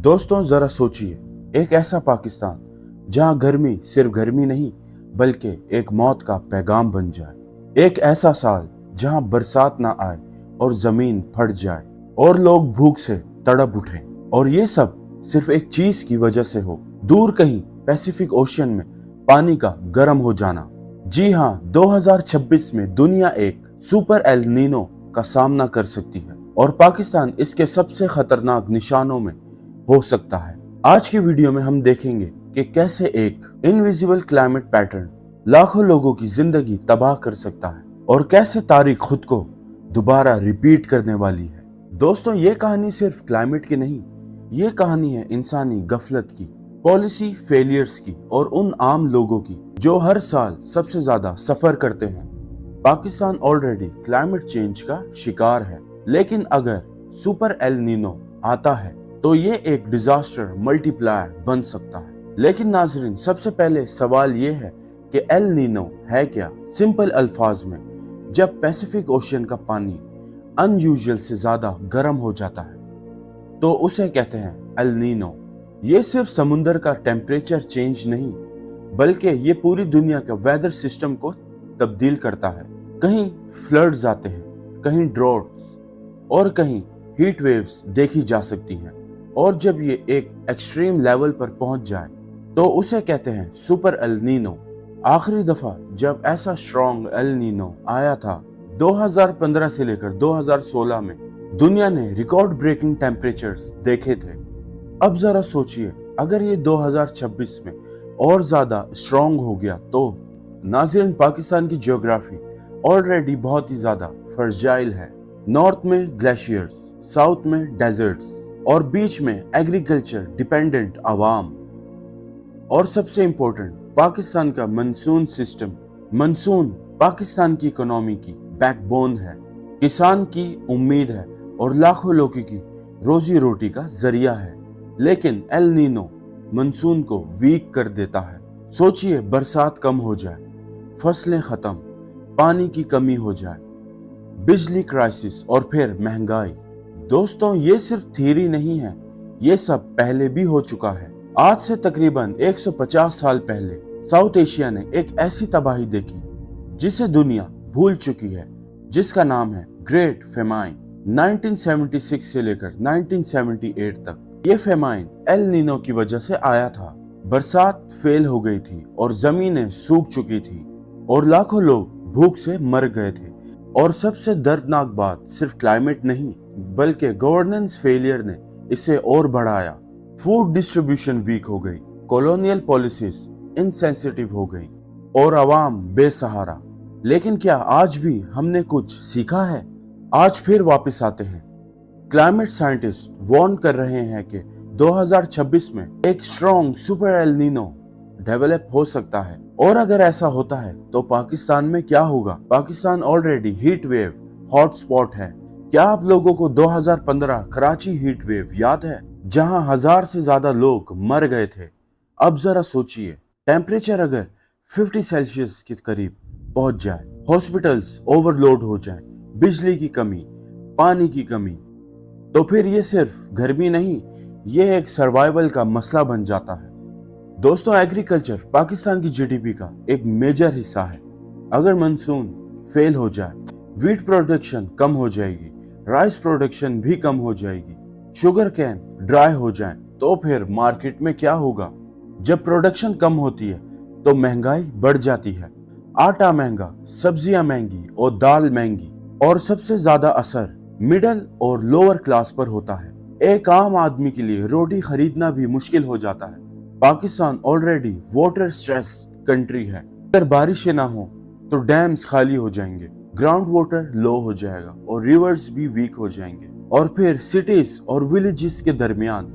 दोस्तों जरा सोचिए, एक ऐसा पाकिस्तान जहां गर्मी सिर्फ गर्मी नहीं बल्कि एक मौत का पैगाम बन जाए। एक ऐसा साल जहां बरसात ना आए और जमीन फट जाए और लोग भूख से तड़प उठें। और ये सब सिर्फ एक चीज की वजह से हो, दूर कहीं पैसिफिक ओशियन में पानी का गर्म हो जाना। जी हाँ, 2026 में दुनिया एक सुपर एल नीनो का सामना कर सकती है और पाकिस्तान इसके सबसे खतरनाक निशानों में हो सकता है। आज की वीडियो में हम देखेंगे कि कैसे एक इनविजिबल क्लाइमेट पैटर्न लाखों लोगों की जिंदगी तबाह कर सकता है और कैसे तारीख खुद को दोबारा रिपीट करने वाली है। दोस्तों, ये कहानी सिर्फ क्लाइमेट की नहीं, ये कहानी है इंसानी गफलत की, पॉलिसी फेलियर्स की और उन आम लोगों की जो हर साल सबसे ज्यादा सफर करते हैं। पाकिस्तान ऑलरेडी क्लाइमेट चेंज का शिकार है, लेकिन अगर सुपर एल नीनो आता है तो ये एक डिजास्टर मल्टीप्लायर बन सकता है। लेकिन नाजरीन, सबसे पहले सवाल ये है कि एल नीनो है क्या। सिंपल अल्फाज में, जब पैसिफिक ओशियन का पानी अनयूजुअल से ज्यादा गर्म हो जाता है तो उसे कहते हैं एल नीनो। ये सिर्फ समुंदर का टेम्परेचर चेंज नहीं बल्कि ये पूरी दुनिया के वेदर सिस्टम को तब्दील करता है। कहीं फ्लड्स आते हैं, कहीं ड्रॉट्स और कहीं हीट वेव्स देखी जा सकती हैं। और जब ये एक एक्सट्रीम लेवल पर पहुंच जाए तो उसे कहते हैं सुपर एल नीनो। आखिरी दफा जब ऐसा स्ट्रॉन्ग एल नीनो आया था 2015 से लेकर 2016 में दुनिया ने रिकॉर्ड ब्रेकिंग टेम्परेचर्स देखे थे। अब जरा सोचिए, अगर ये 2026 में और ज्यादा स्ट्रॉन्ग हो गया तो। नाज़रीन, पाकिस्तान की जियोग्राफी ऑलरेडी बहुत ही ज्यादा फर्जाइल है। नॉर्थ में ग्लेशियर्स, साउथ में डेजर्ट्स और बीच में एग्रीकल्चर डिपेंडेंट आवाम। और सबसे इम्पोर्टेंट, पाकिस्तान का मानसून सिस्टम। मानसून पाकिस्तान की इकोनॉमी की बैकबोन है, किसान की उम्मीद है और लाखों लोगों की रोजी रोटी का जरिया है। लेकिन एल नीनो मानसून को वीक कर देता है। सोचिए, बरसात कम हो जाए, फसलें खत्म, पानी की कमी हो जाए, बिजली क्राइसिस और फिर महंगाई। दोस्तों, ये सिर्फ थ्योरी नहीं है, ये सब पहले भी हो चुका है। आज से तकरीबन 150 साल पहले साउथ एशिया ने एक ऐसी तबाही देखी जिसे दुनिया भूल चुकी है, जिसका नाम है ग्रेट फेमाइन। 1976 से लेकर 1978 तक ये फेमाइन एल नीनो की वजह से आया था। बरसात फेल हो गई थी और जमीनें सूख चुकी थी और लाखों लोग भूख से मर गए थे। और सबसे दर्दनाक बात, सिर्फ क्लाइमेट नहीं बल्कि गवर्नेंस फेलियर ने इसे और बढ़ाया। फूड डिस्ट्रीब्यूशन वीक हो गई, कॉलोनियल पॉलिसीज इनसेंसिटिव हो गई और आवाम बेसहारा। लेकिन क्या आज भी हमने कुछ सीखा है? आज फिर वापस आते हैं। क्लाइमेट साइंटिस्ट वार्न कर रहे हैं कि 2026 में एक strong super El Nino develop हो सकता है। और अगर ऐसा होता है तो पाकिस्तान में क्या होगा? Pakistan already heat wave hotspot है। क्या आप लोगों को 2015 कराची हीट वेव याद है, जहां 1000 से ज्यादा लोग मर गए थे? अब जरा सोचिए, टेम्परेचर अगर 50 सेल्सियस के करीब पहुंच जाए, हॉस्पिटल्स ओवरलोड हो जाए, बिजली की कमी, पानी की कमी, तो फिर ये सिर्फ गर्मी नहीं, ये एक सर्वाइवल का मसला बन जाता है। दोस्तों, एग्रीकल्चर पाकिस्तान की जीडीपी का एक मेजर हिस्सा है। अगर मानसून फेल हो जाए, वीट प्रोडक्शन कम हो जाएगी, राइस प्रोडक्शन भी कम हो जाएगी, शुगर कैन ड्राई हो जाए, तो फिर मार्केट में क्या होगा? जब प्रोडक्शन कम होती है तो महंगाई बढ़ जाती है। आटा महंगा, सब्जियां महंगी और दाल महंगी। और सबसे ज्यादा असर मिडिल और लोअर क्लास पर होता है। एक आम आदमी के लिए रोटी खरीदना भी मुश्किल हो जाता है। Pakistan already water stress country है। अगर बारिशें ना हो तो डैम्स खाली हो जाएंगे, ग्राउंड वाटर लो हो जाएगा और रिवर्स भी वीक हो जाएंगे। और फिर सिटीज और विलेजेस के दरमियान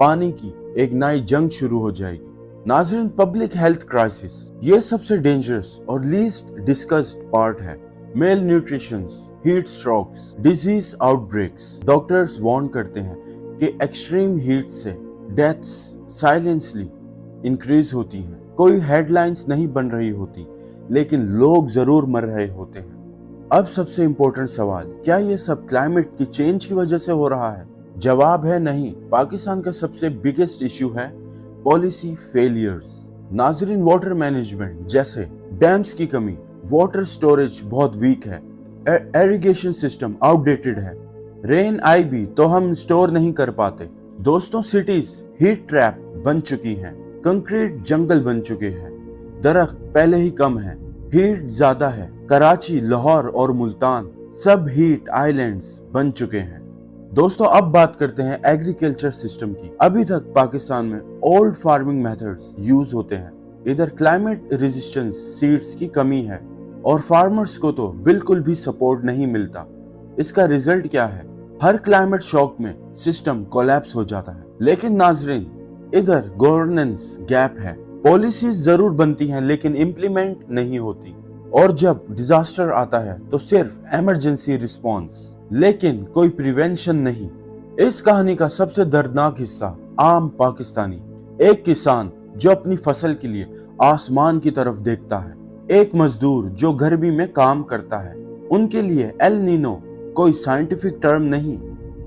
पानी की एक नई जंग शुरू हो जाएगी। नाज़रीन, पब्लिक हेल्थ क्राइसिस ये सबसे डेंजरस और लीस्ट डिस्कस्ड पार्ट है। Malnutrition, heat strokes, disease outbreaks. Doctors warn करते हैं कि एक्सट्रीम हीट से डेथ्स साइलेंसली इंक्रीज होती हैं। कोई हेडलाइंस नहीं बन रही होती, लेकिन लोग जरूर मर रहे होते हैं। अब सबसे इम्पोर्टेंट सवाल, क्या ये सब क्लाइमेट की चेंज की वजह से हो रहा है? जवाब है नहीं। पाकिस्तान का सबसे बिगेस्ट इश्यू है पॉलिसी फेलियर्स। नाजरीन, वाटर मैनेजमेंट जैसे डैम्स की कमी, वाटर स्टोरेज बहुत वीक है, इरिगेशन सिस्टम आउटडेटेड है, रेन आई भी तो हम स्टोर नहीं कर पाते। दोस्तों, सिटीज हीट ट्रैप बन चुकी हैं, कंक्रीट जंगल बन चुके हैं, दरख्त पहले ही कम है, हीट ज्यादा है। कराची, लाहौर और मुल्तान सब हीट आइलैंड्स बन चुके हैं। दोस्तों, अब बात करते हैं एग्रीकल्चर सिस्टम की। अभी तक पाकिस्तान में ओल्ड फार्मिंग मेथड्स यूज होते हैं। इधर क्लाइमेट रेजिस्टेंस सीड्स की कमी है और फार्मर्स को तो बिल्कुल भी सपोर्ट नहीं मिलता। इसका रिजल्ट क्या है? हर क्लाइमेट शॉक में सिस्टम कोलैप्स हो जाता है। लेकिन नाजरीन, इधर गवर्नेंस गैप है। पॉलिसीज जरूर बनती हैं लेकिन इम्प्लीमेंट नहीं होती, और जब डिजास्टर आता है तो सिर्फ इमरजेंसी रिस्पॉन्स, लेकिन कोई प्रिवेंशन नहीं। इस कहानी का सबसे दर्दनाक हिस्सा आम पाकिस्तानी, एक किसान जो अपनी फसल के लिए आसमान की तरफ देखता है, एक मजदूर जो गर्मी में काम करता है। उनके लिए एल नीनो कोई साइंटिफिक टर्म नहीं,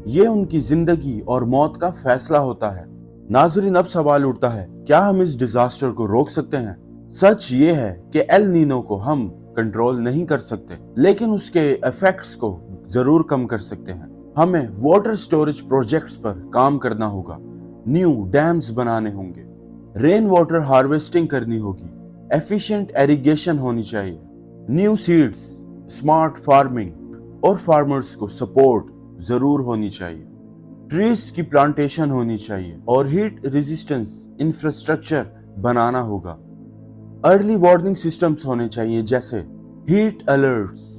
ये उनकी जिंदगी और मौत का फैसला होता है। नाजरीन, अब सवाल उठता है, क्या हम इस डिजास्टर को रोक सकते हैं? सच ये है कि एल नीनो को हम कंट्रोल नहीं कर सकते, लेकिन उसके इफेक्ट्स को जरूर कम कर सकते हैं। हमें वाटर स्टोरेज प्रोजेक्ट्स पर काम करना होगा, न्यू डैम्स बनाने होंगे, रेन वाटर हार्वेस्टिंग करनी होगी, एफिशिएंट इरिगेशन होनी चाहिए, न्यू सीड्स, स्मार्ट फार्मिंग और फार्मर्स को सपोर्ट जरूर होनी चाहिए, ट्रीज की प्लांटेशन होनी चाहिए और हीट रेजिस्टेंस इंफ्रास्ट्रक्चर बनाना होगा। अर्ली वार्निंग सिस्टम्स होने चाहिए जैसे हीट अलर्ट्स।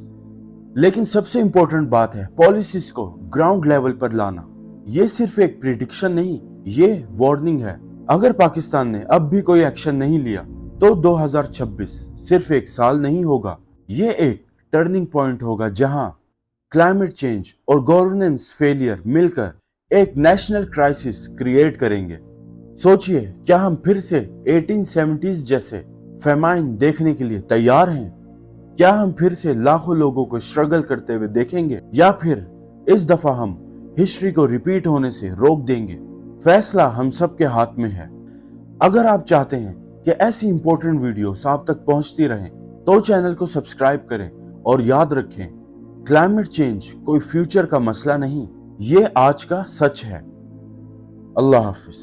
लेकिन सबसे इंपॉर्टेंट बात है पॉलिसीज को ग्राउंड लेवल पर लाना। ये सिर्फ एक प्रिडिक्शन नहीं, ये वार्निंग है। अगर पाकिस्तान ने अब भी कोई एक्शन नहीं लिया तो 2026 सिर्फ एक साल नहीं होगा, ये एक टर्निंग पॉइंट होगा जहां क्लाइमेट चेंज और गवर्नेंस फेलियर मिलकर एक नेशनल क्राइसिस क्रिएट करेंगे। सोचिए, क्या हम फिर से 1870s जैसे फेमाइन देखने के लिए तैयार हैं? क्या हम फिर से लाखों लोगों को स्ट्रगल करते हुए देखेंगे, या फिर इस दफा हम हिस्ट्री को रिपीट होने से रोक देंगे? फैसला हम सबके हाथ में है। अगर आप चाहते हैं कि ऐसी इंपॉर्टेंट वीडियोस आप तक पहुंचती रहें तो चैनल को सब्सक्राइब करें और याद रखें, क्लाइमेट चेंज कोई फ्यूचर का मसला नहीं, ये आज का सच है। अल्लाह हाफिज।